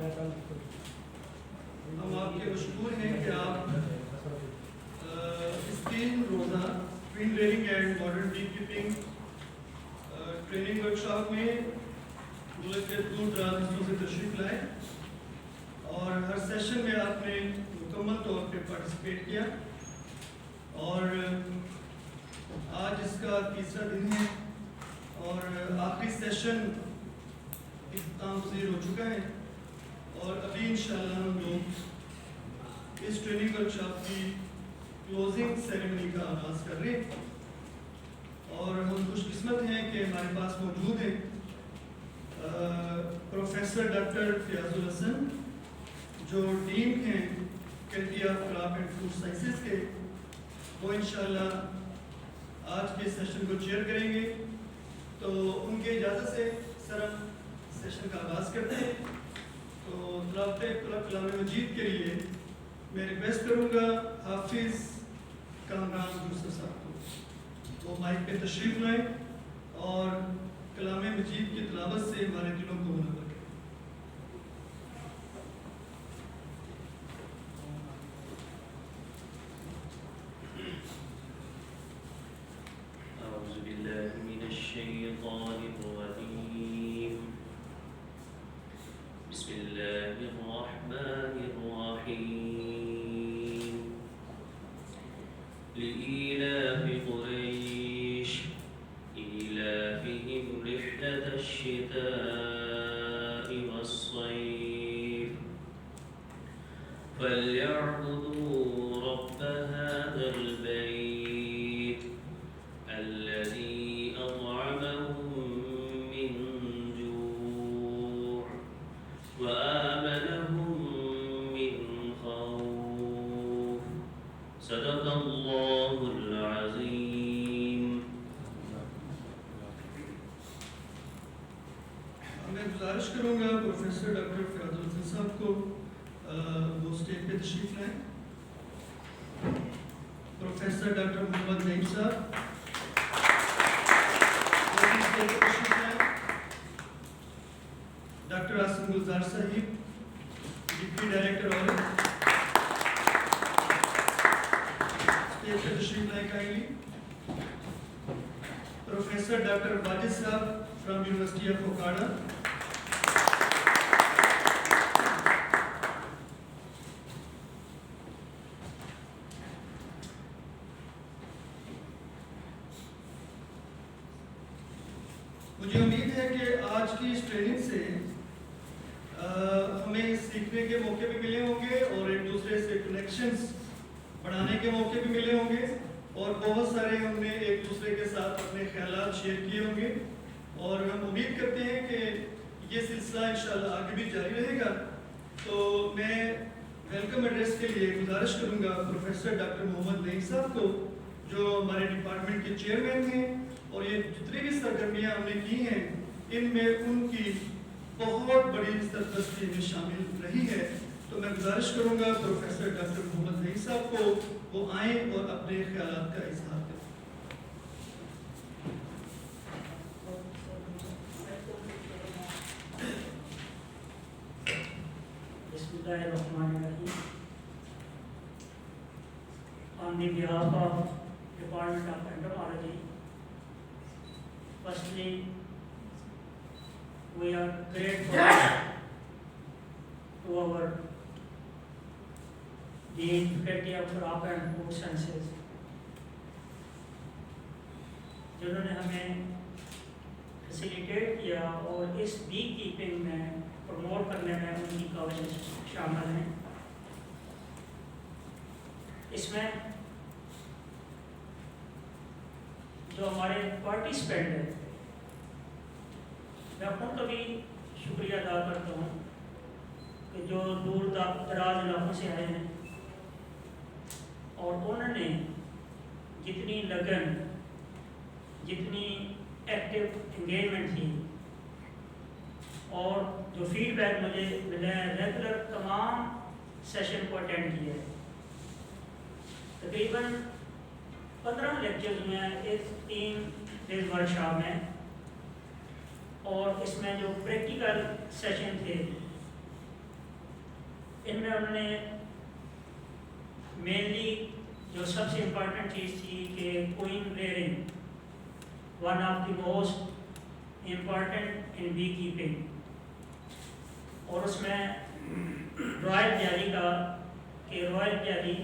ہم آپ کے مشکور ہیں کہ آپ اس 3 روزہ queen rearing and modern beekeeping training workshop میں ملک کے دور دراز حصوں سے تشریف لائے اور ہر سیشن میں آپ نے مکمل طور پہ پارٹیسپیٹ کیا اور آج اس کا تیسرا دن ہے اور آخری سیشن اختتام پذیر ہو چکا ہے اور ابھی انشاءاللہ ہم لوگ اس ٹریننگ ورکشاپ کی کلوزنگ سیریمنی کا آغاز کر رہے ہیں اور ہم خوش قسمت ہیں کہ ہمارے پاس موجود ہیں پروفیسر ڈاکٹر فیاض الحسن جو ڈین ہیں faculty of craft and food sciences کے. وہ انشاءاللہ آج کے سیشن کو چیئر کریں گے. تو ان کے اجازت سے سر ہم سیشن کا آغاز کرتے ہیں. تو تلاوت کلام مجید کے لیے میں ریکویسٹ کروں گا حافظ کامران یوسف صاحب کو وہ مائک پہ تشریف لائیں اور کلام مجید کی تلاوت سے ہمارے دلوں کو منور کریں. أعوذ بالله من الشيطان الرجيم. بسم الله الرحمن الرحيم. لإيلاف قريش إيلافهم رحلة الشتاء والصيف فليعبدوا رب هذا البيت الذي أطعمهم من جوع وآمنهم من خوف. صدق الله العظيم. میں گزارش کروں گا پروفیسر ڈاکٹر فیاض الحسن صاحب کو وہ اسٹیج پہ تشریف لائیں. پروفیسر ڈاکٹر محمد نعیم صاحب اسٹیج پہ تشریف لائیں. ڈاکٹر عاصم گلزار صاحب ڈپٹی ڈائریکٹر اور اسٹیج پہ تشریف لائیں کائنڈلی. پروفیسر ڈاکٹر واجد صاحب فرام یونیورسٹی آف اوکاڈا. مجھے امید ہے کہ آج کی اس ٹریننگ سے ہمیں سیکھنے کے موقع بھی ملے ہوں گے اور ایک دوسرے سے کنیکشنز بڑھانے کے موقع بھی ملے ہوں گے اور بہت سارے ہم نے ایک دوسرے کے ساتھ اپنے خیالات شیئر کیے ہوں گے اور ہم امید کرتے ہیں کہ یہ سلسلہ انشاءاللہ آگے بھی جاری رہے گا. تو میں ویلکم ایڈریس کے لیے گزارش کروں گا پروفیسر ڈاکٹر محمد نعیم صاحب کو جو ہمارے ڈپارٹمنٹ کے چیئرمین ہیں اور یہ جتنی بھی سرگرمیاں ہم نے کی ہیں ان میں ان کی بہت بڑی سرپرستی میں شامل رہی ہے. تو میں گزارش کروں گا پروفیسر ڈاکٹر محمد نعیم صاحب کو وہ آئیں اور اپنے خیالات کا اظہار کریں. بسم اللہ الرحمن الرحیم. On the behalf of Department of Entomology, firstly, we are grateful to our Dean Faculty of Crop and Food Sciences, جنہوں نے ہمیں فیسیلیٹیٹ کیا اور اس بی کیپنگ میں پروموٹ کرنے میں ان کی کوشش شامل ہیں. اس میں جو ہمارے پارٹیسپینٹ ہیں میں ان کا بھی شکریہ ادا کرتا ہوں کہ جو دور دراز علاقوں سے آئے ہیں اور انہوں نے جتنی لگن جتنی ایکٹیو انگیجمنٹ تھی اور جو فیڈ بیک مجھے ملا ہے ریگولر تمام سیشن کو اٹینڈ کیا ہے. تقریباً 15 لیکچرز میں اس 3 ڈیز ورکشاپ میں اور اس میں جو پریکٹیکل سیشن تھے ان میں انہوں نے مینلی جو سب سے امپورٹنٹ چیز تھی کہ queen rearing one of the most important in beekeeping, اور اس میں رائل جیلی کا کہ رائل جیلی،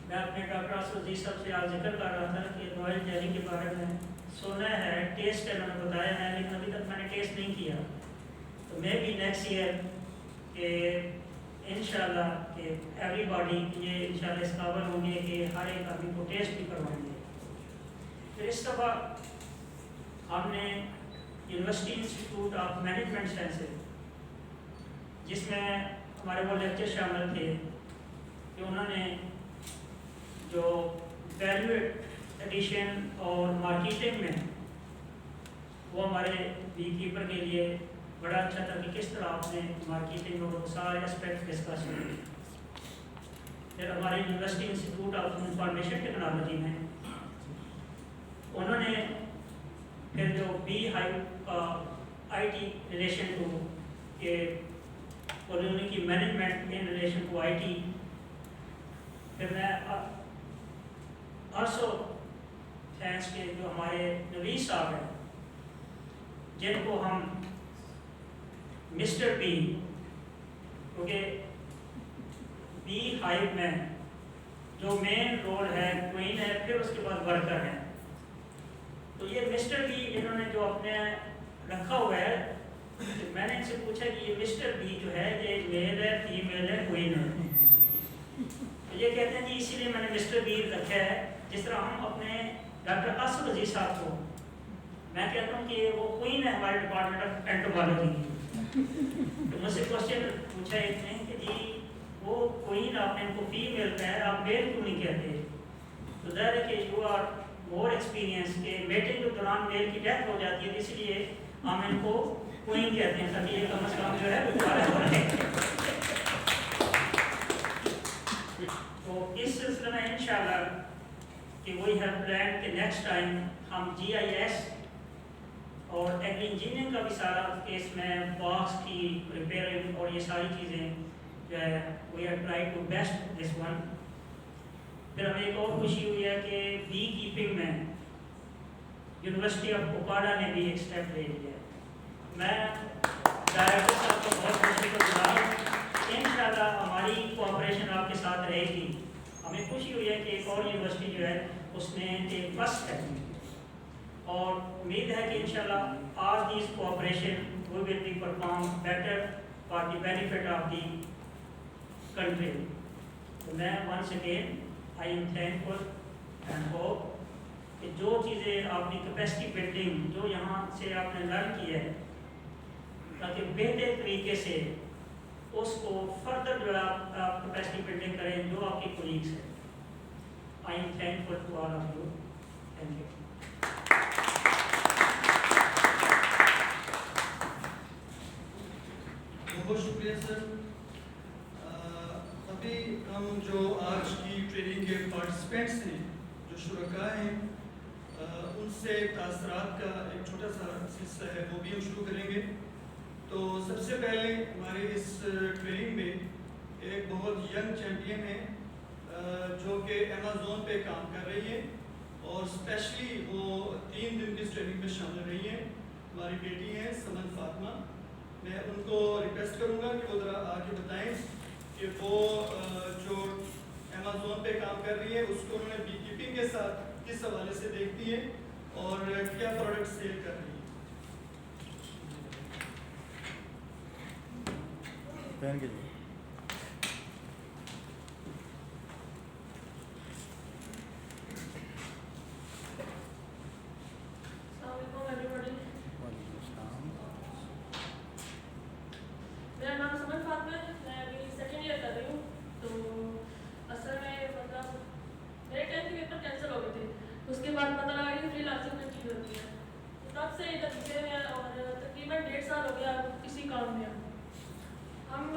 میں اپنے ڈاکٹر آصف عزیز صاحب سے آج ذکر کر رہا تھا کہ رائل جیلی کے بارے میں سنا ہے، ٹیسٹ ہے، انہوں نے بتایا ہے، لیکن ابھی تک میں نے ٹیسٹ نہیں کیا. تو میں بھی نیکسٹ ایئر کہ انشاءاللہ کہ ایوری باڈی یہ انشاءاللہ اس قابل ہوں گے کہ ہر ایک آدمی کو ٹیسٹ بھی کروائیں گے. پھر اس دفعہ ہم نے university institute of management sciences, جس میں ہمارے وہ لیکچر شامل تھے کہ انہوں نے جو ویلیو ایڈیشن اور مارکیٹنگ میں وہ ہمارے بی کیپر کے لیے بڑا اچھا تھا کہ کس طرح آپ نے مارکیٹنگ اور سارے اسپیکٹ ڈسکس ہوئے. پھر ہمارے university institute of information technology میں انہوں نے پھر جو B I T relation to کہ کی management in relation to I T. پھر میں آلسو تھینکس کے جو ہمارے نویز صاحب ہیں جن کو ہم مسٹر بی، کیونکہ بی ہائیو میں جو مین رول ہے کوئن ہے، پھر اس کے بعد ورکر ہے. تو یہ مسٹر بی انہوں نے جو اپنے رکھا ہوا ہے، میں نے ان سے پوچھا کہ یہ مسٹر بی جو ہے یہ میل ہے، فیمیل ہے، کوئن ہے؟ تو یہ کہتے ہیں جی اسی لیے میں نے مسٹر بی رکھا ہے. جس طرح ہم اپنے ڈاکٹر آصف عزیز صاحب کو میں کہتا ہوں کہ وہ کوئن ہے ہمارے ڈپارٹمنٹ آف اینٹروبالوجی کی. تو مجھ سے کوشچن پوچھا ایک نے کہ جی وہ کوئن آپ نے ان کو فیمیل کا ہے، آپ میل کیوں نہیں کہتے؟ تو ظاہر ہے کہ یو آر مور ایکسپیرینس کہ میٹنگ کے دوران میل کی ڈیتھ ہو جاتی ہے، اس لیے ہم ان کو کوئن کہتے ہیں تاکہ یہ کم از کم جو ہے دوبارہ ہو رہے. تو اس سلسلے میں انشاءاللہ کہ وی ہیو پلان کہ نیکسٹ ٹائم ہم جی آئی ایس اور ایگری انجینئرنگ کا بھی سارا کیس میں باکس کی ریپیئرنگ اور یہ ساری چیزیں جو ہے we are try to best this one. پھر ہمیں ایک اور خوشی ہوئی ہے کہ بی کیپنگ میں یونیورسٹی آف اوکاڈا نے بھی ایک اسٹیپ لے لیا ہے. میں ڈائریکٹر صاحب کو بہت بہت شکر گزار ہوں. انشاءاللہ ہماری کوآپریشن آپ کے ساتھ رہے گی. ہمیں خوشی ہوئی ہے کہ ایک اور یونیورسٹی جو ہے اس نے ایک فرسٹ ہے، اور امید ہے کہ انشاءاللہ all these cooperation we will be perform better for the benefit of the country. تو میں once again I am thankful and hope کہ جو چیزیں آپ نے کیپیسٹی بلڈنگ جو یہاں سے آپ نے لرن کی ہے، تاکہ بہتر طریقے سے اس کو فردر جو آپ کیپیسٹی بلڈنگ کریں جو آپ کی کولیگس ہیں. I am thankful to all of you. Thank you. بہت شکریہ سر. ابھی ہم جو آج کی ٹریننگ کے پارٹیسپینٹس ہیں، جو شرکاء ہیں، ان سے تاثرات کا ایک چھوٹا سا سلسلہ ہے وہ بھی ہم شروع کریں گے. تو سب سے پہلے ہمارے اس ٹریننگ میں ایک بہت ینگ چیمپئن ہے جو کہ امیزون پہ کام کر رہی ہے، اور اسپیشلی وہ 3 دن کی اس ٹریننگ میں شامل رہی ہیں. ہماری بیٹی ہیں سمن فاطمہ. میں ان کو ریکویسٹ کروں گا کہ وہ ذرا آ کے بتائیں کہ وہ جو امیزون پہ کام کر رہی ہے اس کو انہوں نے بی کیپنگ کے ساتھ کس حوالے سے دیکھتی ہے اور کیا پروڈکٹ سیل کر رہی ہے. Thank you. میرا نام سمن فاطمہ ہے. میں ابھی سیکنڈ ایئر کر رہی ہوں. تو اصل میں مطلب میرے 10th کے پیپر کینسل ہو گئے تھے. اس کے بعد پتہ لگا کہ فری لانسنگ میں چیز ہوتی ہے. تب سے ادھر گھسے ہوئے ہیں اور تقریباً 1.5 سال ہو گیا اسی کام میں. ہم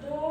2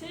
6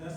10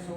100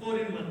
4 in 1।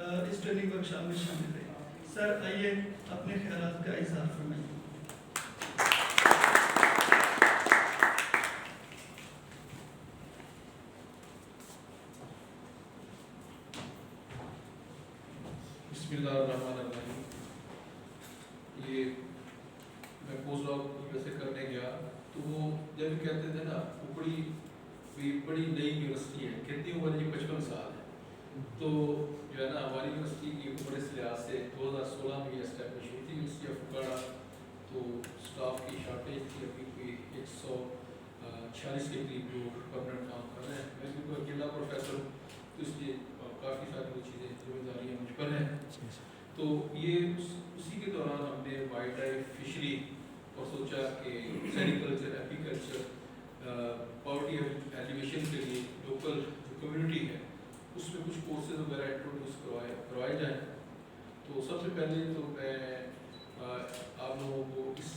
اس ٹریننگ ورکشاپ میں شامل رہے. سر آئیے اپنے خیالات کا اظہار فرمائیے. بسم اللہ الرحمن الرحیم. یہ میں پوسٹ ڈاک ویسے کرنے گیا تو وہ جب کہتے تھے نا وہ بڑی نئی یونیورسٹی ہے, کتنی عمر ہے, 55 سال ہے. تو جو ہے نا ہماری یونیورسٹی کی عمر اس لحاظ سے 2016 میں یہ اسٹیبلش ہوئی تھی یونیورسٹی آف فکاڑا. تو اسٹاف کی شارٹیج تھی, ابھی کوئی 146 کے قریب لوگ پرماننٹ کام کر رہے ہیں. میں بھی کوئی اکیلا پروفیسر ہوں تو اس لیے کافی ساری وہ چیزیں ذمہ داریاں مجھ پر ہیں. تو یہ اسی کے دوران ہم نے وائلڈ لائف فشری اور سوچا کہ سیریکلچر, ایپیکلچر, پاورٹی ایلیویشن کے لیے لوکل جو کمیونٹی ہے اس میں کچھ کورسز وغیرہ انٹروڈیوس کروائے جائیں. تو سب سے پہلے تو میں آپ لوگوں کو اس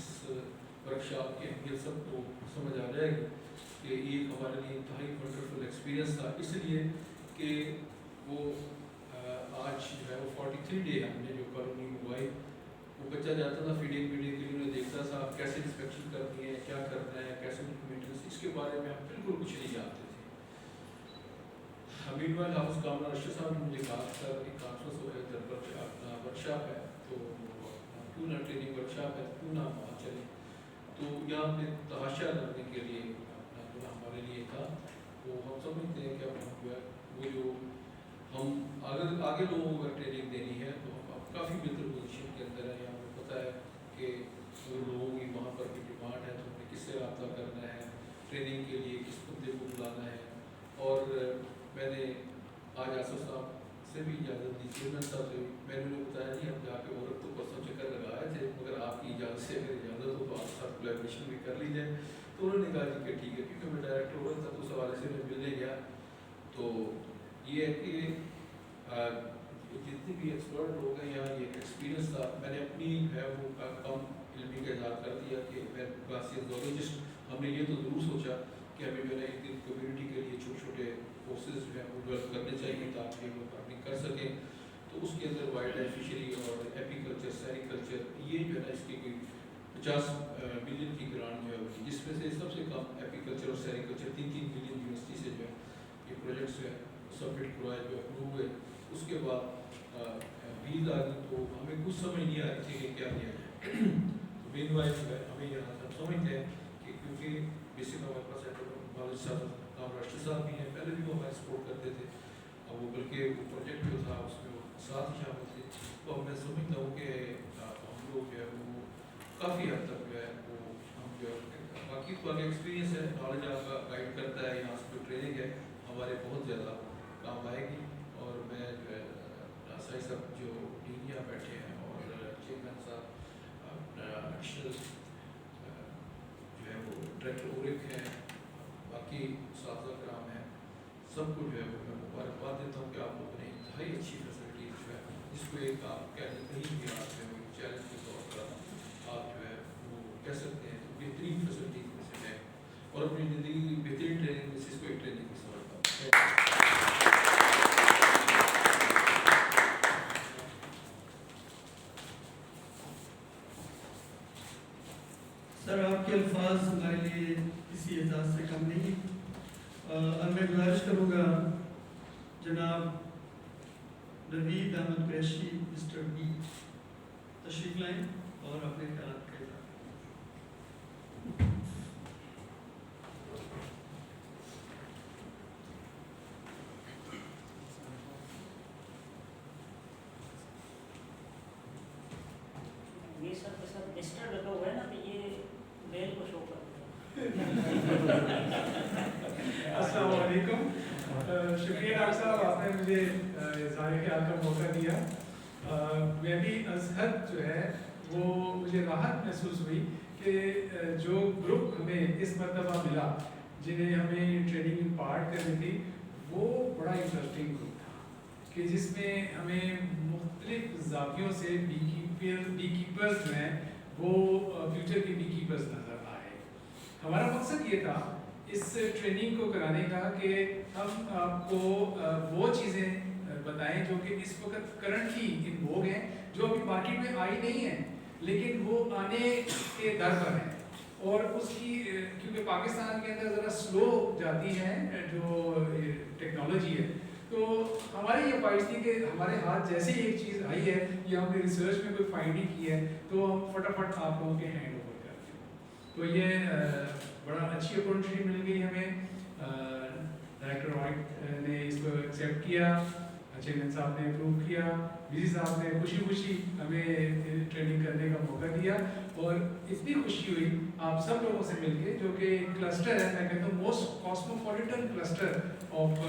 ورکشاپ کی اہمیت سب کو سمجھ آ جائے گی کہ یہ ہمارے لیے انتہائی ونڈرفل ایکسپیرینس تھا, اس لیے کہ وہ آج جو ہے وہ 43 ڈے ہم نے جو کالونی منگوائی. وہ بچہ جاتا تھا فیڈنگ کے لیے, انہیں دیکھتا تھا کیسے انسپیکشن کرنی ہے, کیا کرنا ہے, کیسے مینٹیننس, اس کے بارے میں ہم بالکل کچھ نہیں جانتے تھے. حمید بھائی حافظ کامران رشید صاحب نے مجھے کہا سر ایک کانفرنس ہو ہے ادھر پر اپنا ورکشاپ ہے تو کیوں نہ ٹریننگ ورکشاپ ہے کیوں نہ وہاں چلیں. تو یہاں پہ تحاشا کرنے کے لیے اپنا جو ہمارے لیے تھا وہ ہم سمجھتے ہیں کہ اب وہ جو ہم آگے لوگوں کو اگر ٹریننگ دینی ہے تو ہم اب کافی بہتر پوزیشن کے اندر ہیں. ہمیں پتہ ہے کہ لوگوں کی وہاں پر بھی ڈیمانڈ ہے تو ہمیں کس سے رابطہ کرنا ہے, ٹریننگ کے لیے کس بندے کو بلانا ہے. اور میں نے آج آصف صاحب سے بھی اجازت دی, چیئرمین صاحب سے بھی, میں نے انہیں بتایا جی ہم جا کے عورت تو پرسوں چکر لگائے تھے, مگر آپ کی اجازت سے اگر اجازت ہو تو آپ ساتھ کولیبریشن بھی کر لیجیے. تو انہوں نے کہا جی کہ ٹھیک ہے, کیونکہ میں ڈائریکٹر عورت تھا تو اس حوالے سے میں ملنے گیا. تو یہ ہے کہ جتنے بھی ایکسپرٹ لوگ ہیں یہاں یہ ایکسپیرینس تھا. میں نے اپنی ہے وہ کم علمی کا اظہار کر دیا کہ میں کلاسیک زولوجسٹ, ہم نے یہ تو ضرور سوچا کہ ہمیں جو ہے ایک دن کمیونٹی کے لیے چھوٹے چھوٹے کورسز جو ہیں وہ ڈیولپ کرنے چاہیے تاکہ وہ اپنی کر سکیں. تو اس کے اندر وائلڈ لائف فشری اور ایپیکلچر, سیریکلچر, یہ جو ہے نا اس کی کوئی 50 ملین کی گرانٹ جو ہے ہوگی, جس میں سے سب سے کم ایپیکلچر اور سیریکلچر 3-3 ملین یونیورسٹی سے جو ہے یہ پروجیکٹس جو ہے سبمٹ کروائے, جو اپروو ہوئے. اس کے بعد بیج آ گئی تو ہمیں کچھ سمجھ نہیں آ رہی تھی کہ کیا کیا جائے. تو مین وائز جو ہے ہمیں یہاں سے سمجھتے ہیں کہ کیونکہ بیسک ہمارے پاس نالج صاحب کام راشد صاحب بھی ہیں, پہلے بھی وہ ہمارے سپورٹ کرتے تھے, اور وہ بلکہ وہ پروجیکٹ جو تھا اس میں وہ ساتھ ہی شامل تھے. تو میں سمجھتا ہوں کہ ہم لوگ جو ہے وہ کافی حد تک جو ہے وہ ہم جو باقی تو آگے ایکسپیرینس ہے, نالج آپ کا گائڈ کرتا ہے, یہاں سے جو ٹریننگ ہے ہمارے بہت زیادہ کام آئے گی. اور میں جو ہے سائی صاحب جو ڈین یہاں بیٹھے ہیں اور چیئرمین صاحب اپنا ایڈیشنل جو ہے وہ ڈائریکٹر اورک ہیں, باقی اساتذہ کرام ہیں, سب کو جو ہے وہ میں مبارکباد دیتا ہوں کہ آپ لوگوں نے انتہائی اچھی فیسلٹی جو ہے جس کو ایک آپ کہیں بھی آپ جو ہے چیلنج کے طور پر آپ جو ہے وہ کہہ سکتے ہیں بہترین فیسلٹی میں سے ہے, اور اپنی زندگی کی بہترین ٹریننگ میں سے اس کو ایک ٹریننگ میں سمجھتا ہوں. سر آپ کے الفاظ ہمارے لیے کسی اعزاز سے کم نہیں. میں گزارش کروں گا جناب نوید احمد قریشی مسٹر بی تشریف لائیں اور اپنے خیالات کا اظہار. یہ سب کے ساتھ مسٹر لگا ہوا ہے نا, تو یہ میل کو شو کر دیا. السلام علیکم. شکریہ ڈاکٹر صاحب, آپ نے مجھے اظہار خیال کا موقع دیا. میں بھی از حد جو ہے وہ مجھے راحت محسوس ہوئی کہ جو گروپ ہمیں اس مرتبہ ملا جنہیں ہمیں ٹریننگ امپارٹ کرنی تھی وہ بڑا انٹرسٹنگ گروپ تھا کہ جس میں ہمیں مختلف زاویوں سے بی کیپرز میں وہ فیوچر کے بی کیپرز نظر آئے. ہمارا مقصد یہ تھا اس ٹریننگ کو کرانے کا کہ ہم آپ کو وہ چیزیں بتائیں جو کہ اس وقت کرنٹلی ان ووگ ہیں, جو ابھی مارکیٹ میں آئی نہیں ہیں لیکن وہ آنے کے در پر ہیں. اور اس کی کیونکہ پاکستان کے اندر ذرا سلو جاتی ہے جو ٹیکنالوجی ہے, تو ہماری یہ خواہش تھی کہ ہمارے ہاتھ جیسے ہی ایک چیز آئی ہے یا ہم نے ریسرچ میں کوئی فائنڈنگ کی ہے تو ہم فٹافٹ آپ لوگوں کے ہینڈ اوور کر دیں. تو یہ بڑا اچھی اپورچونیٹی مل گئی ہمیں. ڈائریکٹر وائٹ نے اس کو ایکسیپٹ کیا, چیئرمین صاحب نے اپروو کیا, وی سی صاحب نے خوشی خوشی ہمیں ٹریننگ کرنے کا موقع دیا, اور اتنی خوشی ہوئی آپ سب لوگوں سے مل کے, جو کہ کلسٹر ہے, میں کہتا ہوں most cosmopolitan cluster of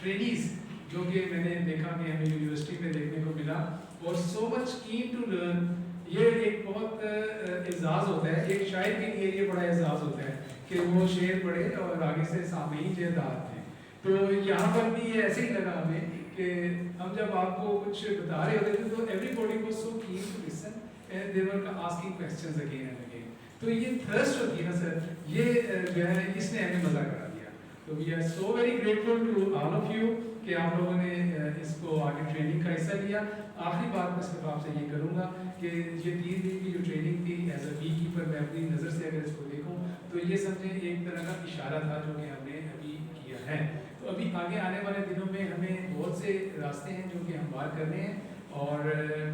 trainees جو کہ میں نے دیکھا کہ ہمیں یونیورسٹی میں دیکھنے کو ملا, اور سو مچ کین ٹو لرن. یہ ایک بہت اعزاز ہوتا ہے, ایک شاعر کے لیے یہ بڑا اعزاز ہوتا ہے کہ وہ شعر پڑھے اور آگے سے سامعین جہداد ہیں. تو یہاں پر بھی یہ ایسے ہی لگا ہمیں کہ ہم جب آپ کو کچھ بتا رہے ہوتے تھے تو everybody was so keen to listen and they were asking questions again and again. تو یہ تھرسٹ ہوتی ہے نا سر, یہ جو ہے اس نے ہمیں مزہ کرا دیا. تو we are so very grateful to all of you کہ آپ لوگوں نے اس کو آگے ٹریننگ کا حصہ لیا. آخری بات میں صرف آپ سے یہ کروں گا کہ یہ 3 دن کی جو ٹریننگ تھی ایز اے بی کیپر, میں اپنی نظر سے اگر اس کو دیکھوں تو یہ سمجھیں ایک طرح کا اشارہ تھا جو کہ ہم نے ابھی کیا ہے. تو ابھی آگے آنے والے دنوں میں ہمیں بہت سے راستے ہیں جو کہ ہم پار کر رہے ہیں, اور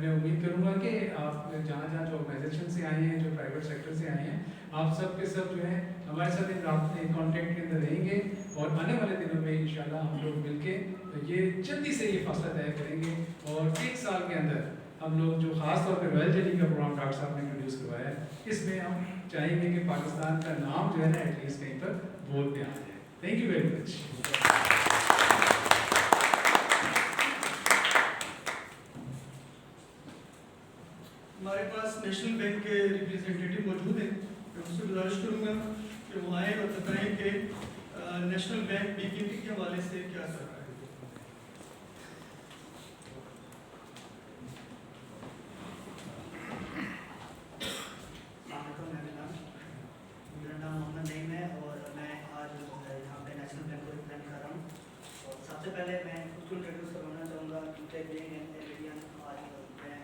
میں امید کروں گا کہ آپ جہاں جہاں جو آرگنائزیشن سے آئے ہیں, جو پرائیویٹ سیکٹر سے آئے ہیں, آپ سب کے سب جو ہیں ہمارے ساتھ ایک کانٹیکٹ کے اندر رہیں گے, اور آنے والے دنوں میں انشاءاللہ ہم لوگ مل کے یہ جلدی سے یہ فاصلہ طے کریں گے, اور 1 سال کے اندر ہم لوگ جو خاص طور پہ رویل جیلی کا پروگرام ڈاکٹر صاحب نے انٹروڈیوس کروایا ہے, اس میں ہم چاہیں گے کہ پاکستان کا نام جو ہے نا ایٹ لیسٹ کہیں پر بول پہ آ جائے. Thank you very much. ہمارے پاس نیشنل بینک کے ریپرزینٹیٹیو موجود ہیں, میں ان سے گزارش کروں گا کہ وہ آئیں اور بتائیں کہ نیشنل بینک بی کیپنگ کے حوالے سے کیا کر رہا ہے. میرا نام محمد نعیم ہے اور میں آج یہاں پہ نیشنل بینک کو ریپرزینٹ کر رہا ہوں. اور سب سے پہلے میں خود کو انٹروڈیوس کروانا چاہوں گا کیونکہ آج میں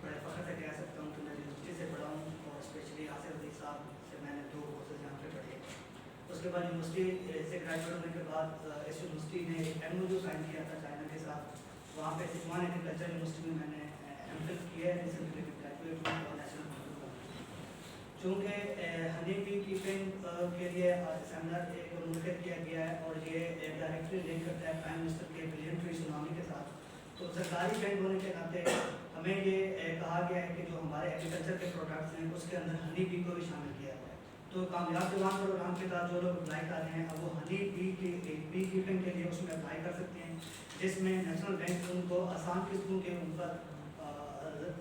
بڑے فخر سے کہہ سکتا ہوں کہ میں یونیورسٹی سے پڑھا ہوں, اور اسپیشلی آصف عزیز صاحب سے میں نے 2 کورسز یہاں پہ پڑھے. اس کے بعد یونیورسٹی سے گریجویٹ ہونے کے بعد اس یونیورسٹی نے ایک MOU سائن کیا تھا چائنا کے ساتھ. وہاں پہ سکمان ایگریکلچر یونیورسٹی میں نے MPhil کیا ہے, ریسنٹلی گریجویٹ ہوں اور نیشنل چونکہ ہنی بی کیپنگ کے لیے سیمینار ایک منعقد کیا گیا ہے, اور یہ ایک ڈائریکٹلی لنک کرتا ہے پرائم منسٹر کے بلین ٹری سونامی کے ساتھ. تو سرکاری بینک ہونے کے ناطے ہمیں یہ کہا گیا ہے کہ جو ہمارے ایگریکلچر کے پروڈکٹس ہیں اس کے اندر ہنی بی کو بھی شامل کیا ہے. تو کامیاب جوان پروگرام کے تحت جو لوگ اپلائی کر رہے ہیں اب وہ ہنی بی کیپنگ کے لیے اس میں اپلائی کر سکتے ہیں, جس میں نیشنل بینک ان کو آسان قسموں کے ان پر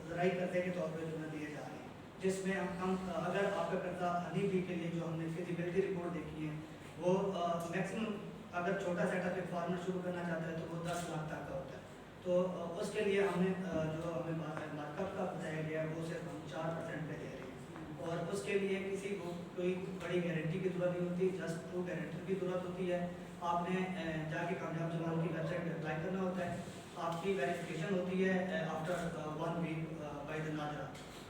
زرعی قرضے کے طور پہ جو دیے جا رہے ہیں, جس میں ہم اگر آپ کا قرضہ ہنی بی کے لیے جو ہم نے فیزیبلٹی رپورٹ دیکھی ہے وہ میکسیمم اگر چھوٹا سیٹ اپ ایک فارمر شروع کرنا چاہتا ہے تو وہ 10 لاکھ تک کا ہوتا ہے. تو اس کے لیے ہم نے جو ہمیں مارک اپ کا بتایا گیا ہے وہ صرف ہم 4% پہ دے رہے ہیں, اور اس کے لیے کسی کو کوئی بڑی گارنٹی کی ضرورت نہیں ہوتی, جسٹ 2 گارنٹی کی ضرورت ہوتی ہے. آپ نے جا کے کامیاب جوان کی ویب سائٹ پہ اپلائی کرنا ہوتا ہے, آپ کی ویریفیکیشن ہوتی ہے آفٹر 1 ویک بائی دا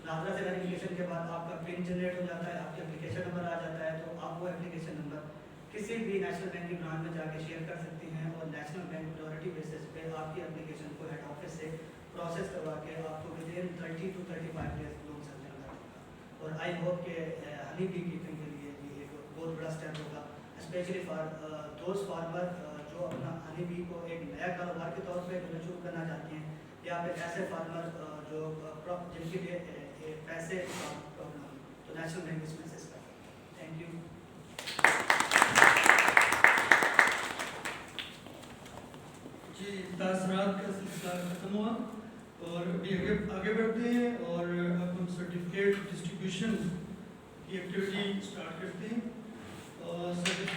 ناظرہ سے ویریفیکیشن کے بعد آپ کا پن جنریٹ ہو جاتا ہے, آپ کی اپلیکیشن نمبر آ جاتا ہے. تو آپ وہ اپلیکیشن نمبر کسی بھی نیشنل بینک کی برانچ میں جا کے شیئر کر سکتے ہیں, اور نیشنل بینک پریورٹی بیسس پہ آپ کی اپلیکیشن کو ہیڈ آفس سے پروسیس کروا کے آپ کو ودین 30 to 35 days لون سمجھنا پڑے گا. اور آئی ہوپ کہ ہنی بی کیپنگ کے لیے بھی ایک بہت بڑا اسٹیپ ہوگا, اسپیشلی فار دوز فارمر جو اپنا ہنی بی کو ایک نیا کاروبار کے طور پہ شروع کرنا چاہتے ہیں, یا پھر ایسے فارمر جو جن کے لیے پیسے پرابلم ہو, تو نیشنل بینک اس میں اسسٹ کرتا ہے. Thank you. جی, تاثرات کا سلسلہ ختم ہوا اور ابھی آگے بڑھتے ہیں, اور اب ہم سرٹیفکیٹ ڈسٹریبیوشن کی ایکٹیویٹی اسٹارٹ کرتے ہیں.